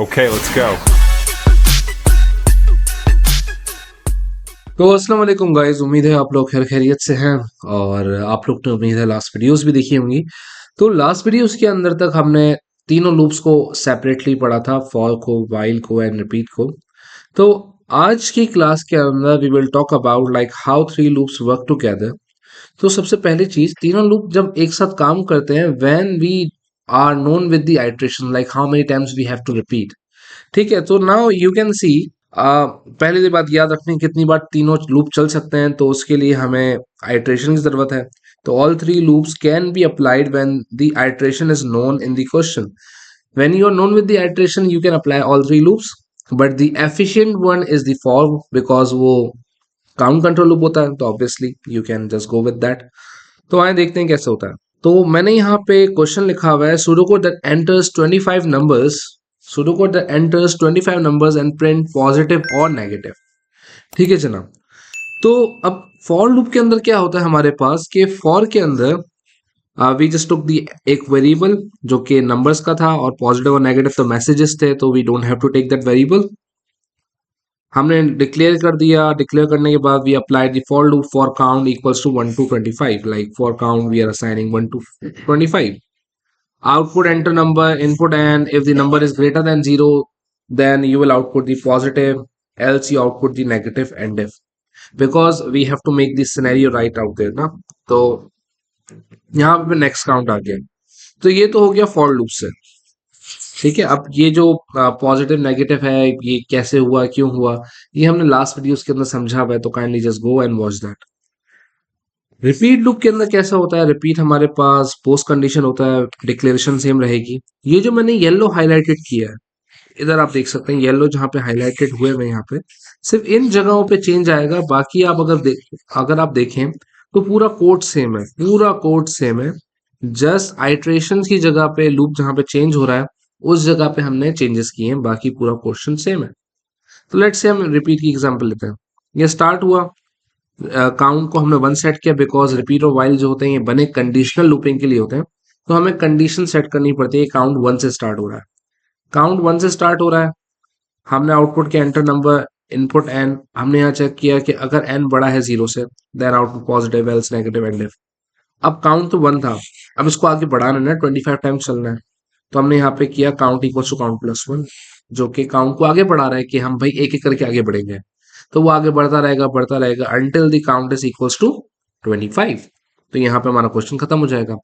Okay, let's go. तो अस्सलाम वालेकुम गाइस, उम्मीद है आप लोग खैर खैरियत से हैं। और आप लोग ने उम्मीद है लास्ट वीडियोस भी देखी होंगी। तो लास्ट वीडियोस के अंदर तक हमने तीनों लूप्स को सेपरेटली पढ़ा था, फॉर को, वाइल को एंड रिपीट को। तो आज की क्लास के अंदर we will talk about like how three loops work together. तो सबसे पहली चीज, तीनों लूप जब एक साथ काम करते हैं when we are known with the iteration, like how many times we have to repeat. ठीक है, तो नाउ यू कैन सी, पहले बात याद रखनी, कितनी बार तीनों लूप चल सकते हैं, तो उसके लिए हमें आइट्रेशन की जरूरत है। तो all three loops can be applied when the iteration is known in the question. When you are known with the iteration you can apply all three loops, but the efficient one is the for, because वो count control loop होता है, तो obviously you can just go with that. तो आए देखते हैं कैसे होता है। तो मैंने यहाँ पे क्वेश्चन लिखा हुआ है, pseudocode that enters 25 numbers, pseudocode that enters 25 numbers and print positive और नेगेटिव। ठीक है जनाब। तो अब फॉर लूप के अंदर क्या होता है हमारे पास, कि फॉर के अंदर वी जस्ट टुक दी एक वेरिएबल जो कि नंबर्स का था, और पॉजिटिव और नेगेटिव तो मैसेजेस थे, तो we don't have to take that variable. हमने डिक्लेयर कर दिया, डिक्लेयर करने के बाद we applied the for loop for count equals to 1 to 25, like for count we are assigning 1 to 25. Output enter number, input, and if the number is greater than 0 then you will output the positive, else you output the negative and if, because we have to make this scenario right out there ना। तो यहाँ पे next count आ गया। तो ये तो हो गया फॉर लूप से। ठीक है, अब ये जो पॉजिटिव नेगेटिव है, ये कैसे हुआ, क्यों हुआ, ये हमने लास्ट वीडियोस के अंदर समझा हुआ है, तो kindly just go and watch that. Repeat loop के अंदर कैसा होता है, रिपीट हमारे पास पोस्ट कंडीशन होता है, डिक्लेरेशन सेम रहेगी। ये जो मैंने येलो हाईलाइटेड किया है, इधर आप देख सकते हैं येलो जहाँ पे हाईलाइटेड हुए हैं यहाँ पे, सिर्फ इन जगहों पे चेंज आएगा। बाकी आप अगर आप देखें तो पूरा कोड सेम है, पूरा कोड सेम है। जस्ट आइट्रेशन की जगह पे लूप जहाँ पे चेंज हो रहा है, उस जगह पे हमने चेंजेस किए हैं, बाकी पूरा क्वेश्चन सेम है। तो लेट्स से हम रिपीट की एग्जांपल लेते हैं। ये स्टार्ट हुआ, काउंट को हमने वन सेट किया, बिकॉज रिपीट और वाइल जो होते हैं ये बने कंडीशनल लूपिंग के लिए होते हैं, तो हमें कंडीशन सेट करनी पड़ती है। काउंट वन से स्टार्ट हो रहा है, काउंट वन से स्टार्ट हो रहा है। हमने आउटपुट के एंटर नंबर, इनपुट एन, हमने यहाँ चेक किया कि अगर एन बड़ा है जीरो से then output positive, else negative end if. अब काउंट तो वन था, अब इसको आगे बढ़ाना है ना, 25 टाइम्स चलना है, तो हमने यहाँ पे किया count equal to count plus one, जो कि काउंट को आगे बढ़ा रहा है कि हम भाई एक एक करके आगे बढ़ेंगे। तो वो आगे बढ़ता रहेगा until the count is equals to 25। तो यहाँ पे हमारा क्वेश्चन खत्म हो जाएगा।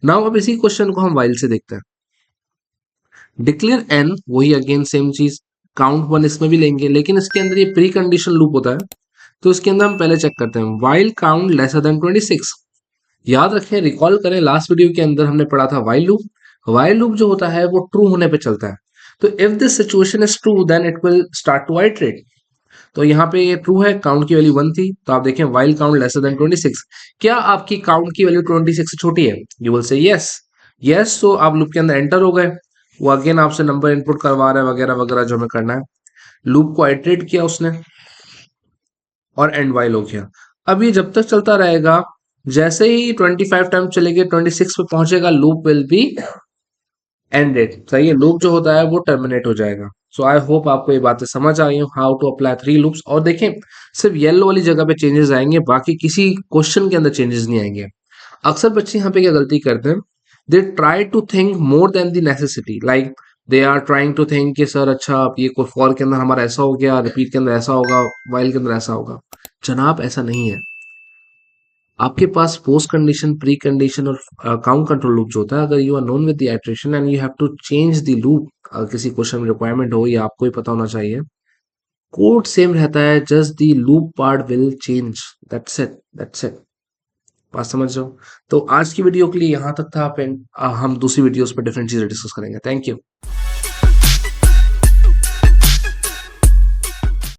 नाउ अब इसी क्वेश्चन को हम वाइल से देखते हैं। डिक्लेयर एन, वही अगेन सेम चीज, काउंट वन इसमें भी लेंगे, लेकिन इसके अंदर ये प्री कंडीशन लूप होता है, तो इसके अंदर हम पहले चेक करते हैं वाइल काउंट लेसर देन 26। याद रखें, रिकॉल करें, लास्ट वीडियो के अंदर हमने पढ़ा था वाइल लूप। वाइल लूप जो होता है वो ट्रू होने पे चलता है। तो if this situation is true then it will start to iterate. तो यहाँ पे ये ट्रू है, काउंट की वैल्यू वन थी, तो आप देखें वाइल काउंट लेसर देन 26। क्या आपकी काउंट की वैल्यू 26 से छोटी है? You will say yes. Yes, so आप लूप के अंदर एंटर हो गए। वो अगेन आपसे नंबर इनपुट करवा रहा है, वगैरह वगैरह जो हमें करना है। लूप को आइट्रेट किया उसने, और एंड वाइल हो गया। अब ये जब तक चलता रहेगा, जैसे ही 25 टाइम चलेंगे 26 पे पहुंचेगा, लूप विल बी एंडेड। सही है, लूप जो होता है वो टर्मिनेट हो जाएगा। सो आई होप आपको ये बातें समझ आई हो, how to apply three loops. और देखें, सिर्फ येलो वाली जगह पे चेंजेस आएंगे, बाकी किसी क्वेश्चन के अंदर चेंजेस नहीं आएंगे। अक्सर बच्चे यहाँ पे क्या गलती करते हैं, they try to think more than the necessity, like they are trying to think कि सर अच्छा अब ये फॉर के अंदर हमारा ऐसा हो गया, रिपीट के अंदर ऐसा होगा, वाइल के अंदर ऐसा होगा। जनाब ऐसा नहीं है। आपके पास पोस्ट कंडीशन, प्री कंडीशन और काउंट कंट्रोल लूप जो होता है, अगर you are known with the iteration and you have to change the loop, किसी क्वेश्चन में रिक्वायरमेंट हो, या आपको ही पता होना चाहिए, कोड सेम रहता है, just the loop part will change. That's it, that's it. बात समझ जाओ। तो आज की वीडियो के लिए यहाँ तक था। हम दूसरी वीडियोस पे डिफरेंट चीजें डिस्कस करेंगे। Thank you.